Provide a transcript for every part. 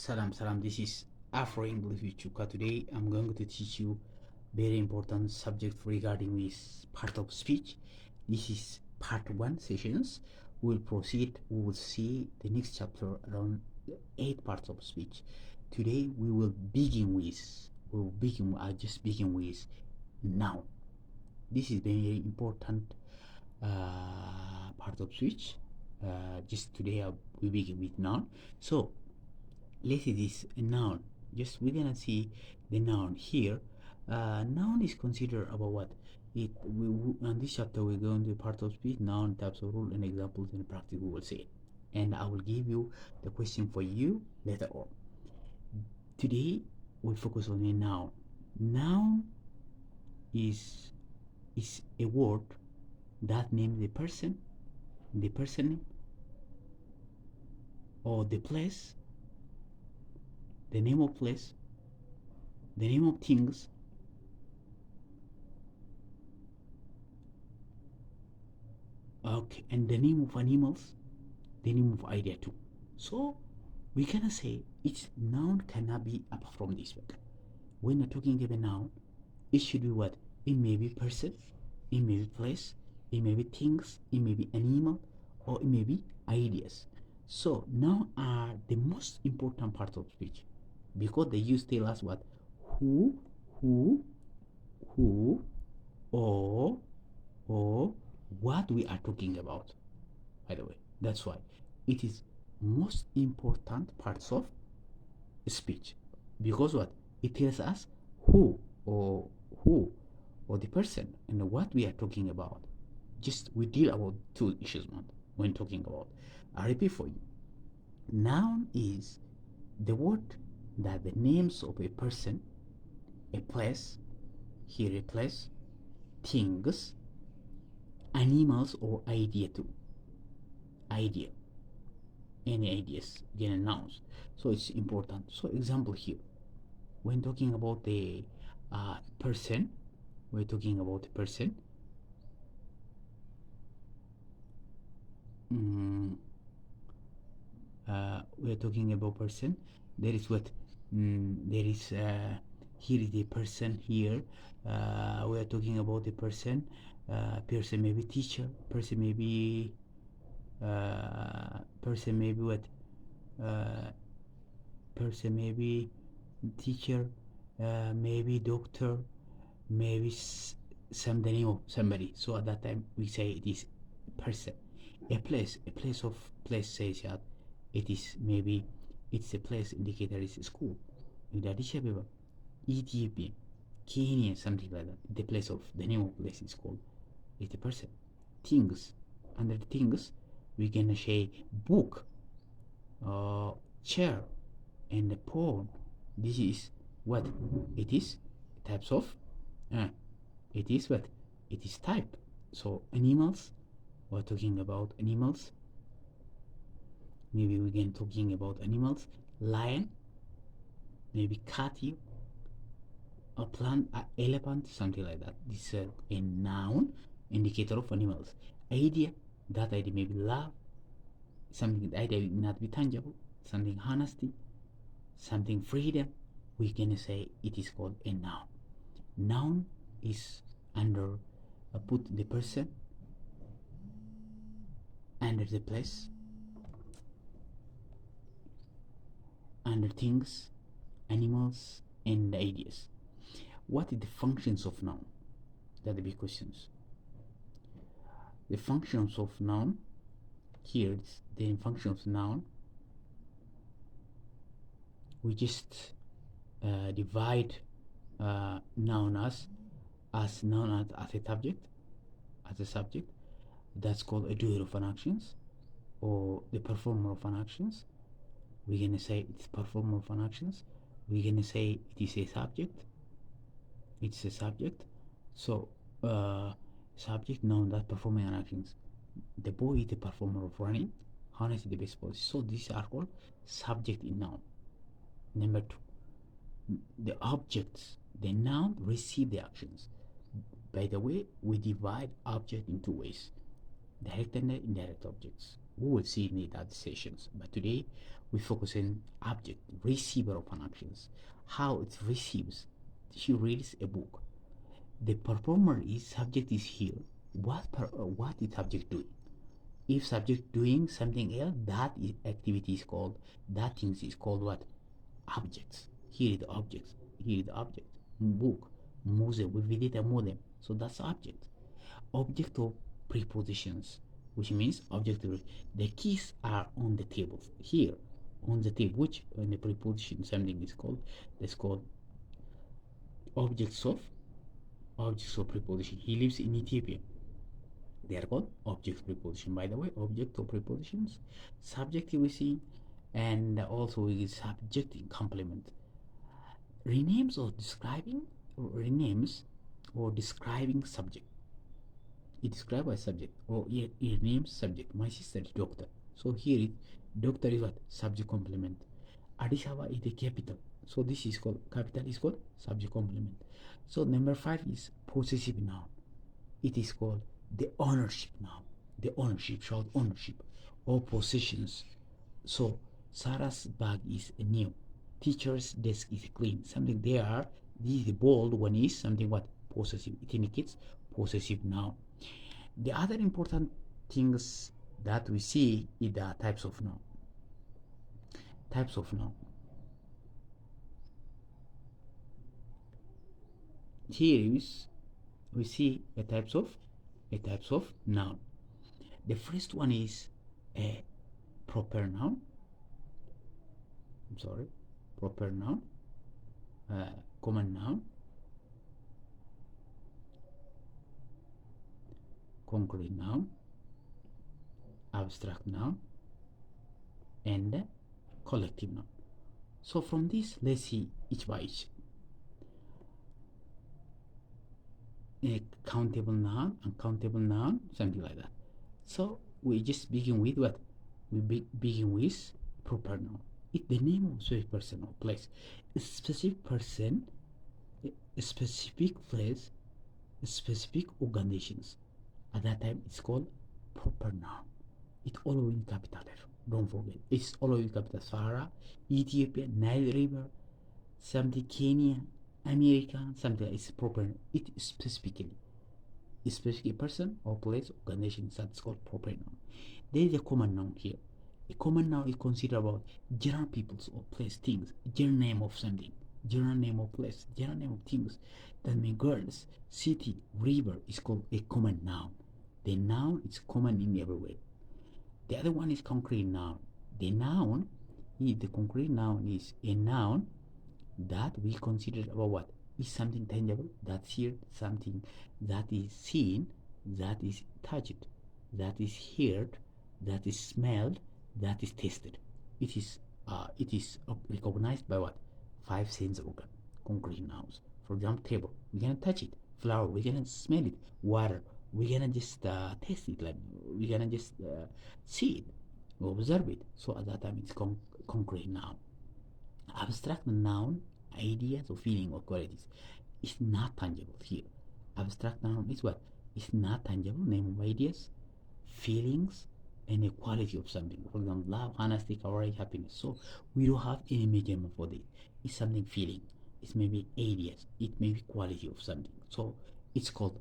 Salam. This is Fro English with Chuka. Today I'm going to teach you very important subject regarding this part of speech. This is part 1 sessions. We'll proceed. We will see the next chapter around 8 parts of speech. Today we will begin with. I'll just begin with noun. This is very important part of speech. Just today we begin with noun. So let's see this noun. Just we're gonna see the noun here. Noun is considered about what on this chapter we're going to part of speech, noun, types of rule, and examples in practice. We will see it, and I will give you the question for you later on. Today we'll focus on a noun. Noun is a word that names the person or the place, the name of place, the name of things, okay, and the name of animals, the name of idea too. So we cannot say each noun cannot be apart from this one. When you're talking about a noun, it should be what? It may be person, it may be place, it may be things, it may be animal, or it may be ideas. So nouns are the most important part of speech because they use tell us what? Who, or what we are talking about. By the way, that's why it is most important parts of speech, because what? It tells us who or the person and what we are talking about. Just we deal about two issues when talking about. I repeat for you. Noun is the word that the names of a person, a place, here a place, things, animals, or idea too. Idea. Any ideas, again, nouns. So it's important. So example here. When talking about the person, we're talking about a person. We're talking about person. There is what? There is here is the person here. We are talking about the person. Person may be teacher. Person may be what? Person may be teacher. Maybe doctor. Maybe the name of somebody. So at that time we say it is person. A place says that it is maybe it's a place indicator is school. In Addis Ababa, Ethiopia, Kenya, something like that. The place of the name of place is called. It's a person. Things. Under things, we can say book, chair, and the phone. This is what it is. Types of. It is what it is type. So animals. We're talking about animals. Maybe we can talking about animals. Lion, maybe cat, a plant, elephant, something like that. This is a noun indicator of animals. Idea, that idea may be love, something that idea will not be tangible, something honesty, something freedom. We can say it is called a noun. Noun is under put the person, under the place, under things, animals, and ideas. What are the functions of noun? That are the big questions. The functions of noun, here is the function of noun. We just divide noun as a subject. That's called a doer of an actions, or the performer of an actions. We're gonna say it's performer of an actions. We're gonna say it is a subject. It's a subject. So subject noun that performing an actions. The boy is the performer of running. Harness is the best policy. So these are called subject in noun. Number 2, the objects. The noun receive the actions. By the way, we divide object in 2 ways: direct and indirect objects. We will see in the other sessions. But today we focus on object, receiver of an actions, how it receives. She reads a book. The performer is subject is here. What is subject doing? If subject doing something else, that activity is called, that things is called what? Objects. Here is the objects. Here is the object. Book, museum. We visit a museum. So that's object. Object of prepositions, which means object of the keys are on the table. Here, on the table, which in the preposition something is called. That's called objects of preposition. He lives in Ethiopia. They are called objects of preposition. By the way, object of prepositions, subject we see, and also is subject in complement. Renames or describing subject. It describes a subject or it names subject. My sister is doctor. So here it doctor is what? Subject complement. Addis Ababa is the capital. So this is called capital is called subject complement. So number 5 is possessive noun. It is called the ownership noun. The ownership, shows ownership or possessions. So Sarah's bag is new. Teacher's desk is clean. Something there. This is the bold one is something what? Possessive. It indicates possessive noun. The other important things that we see is the types of noun. Types of noun. Here is we see a types of noun. The first one is a proper noun. Proper noun, common noun, concrete noun, abstract noun, and collective noun. So from this, let's see each by each. A countable noun, uncountable noun, something like that. So we just begin with what? We begin with proper noun. It's the name of a specific person or place. A specific person, a specific place, a specific organizations. At that time, it's called proper noun. It's all in capital letter. Don't forget. It's all in capital. Sahara, Ethiopia, Nile River, something Kenya, America, something like it's proper. It specifically. A specific person or place, organization, that's called proper noun. There is a common noun here. A common noun is considered about general peoples or place, things, general name of something, general name of place, general name of things. That means girls, city, river is called a common noun. The noun is common in everywhere. The other one is concrete noun. The noun, the concrete noun is a noun that we consider about what? Is something tangible, that's here, something that is seen, that is touched, that is heard, that is smelled, that is tasted. It is recognized by what? 5 sense organ. Concrete nouns. For example, table, we're gonna touch it. Flower, we're gonna smell it. Water, we're gonna just taste it. Like we're gonna just see it, observe it. So at that time, it's concrete noun. Abstract noun, ideas or feeling or qualities, is not tangible here. Abstract noun is what? It's not tangible. Name of ideas, feelings, and a quality of something. For example, love, honesty, courage, happiness. So we don't have any measurement for this. It's something feeling. It's maybe ideas. It may be quality of something. So it's called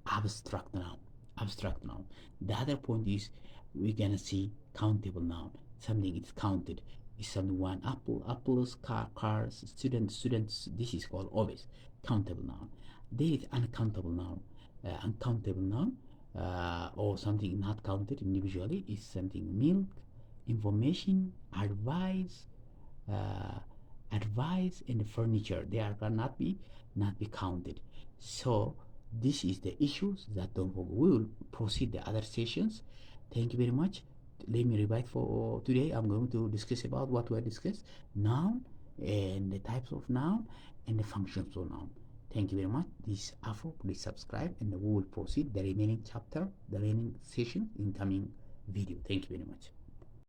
abstract noun. Abstract noun. The other point is we're gonna see countable noun. Something is counted. Is something one apples, cars, students. This is called always countable noun. There is uncountable noun. Uncountable noun or something not counted individually is something milk, information, advice, and furniture. They are cannot be counted. So this is the issues that don't forget. We will proceed the other sessions. Thank you very much. Let me revise for today. I'm going to discuss about what we discussed: noun and the types of noun and the functions of noun. Thank you very much. This is Afro. Please subscribe, and we will proceed the remaining chapter, the remaining session in coming video. Thank you very much.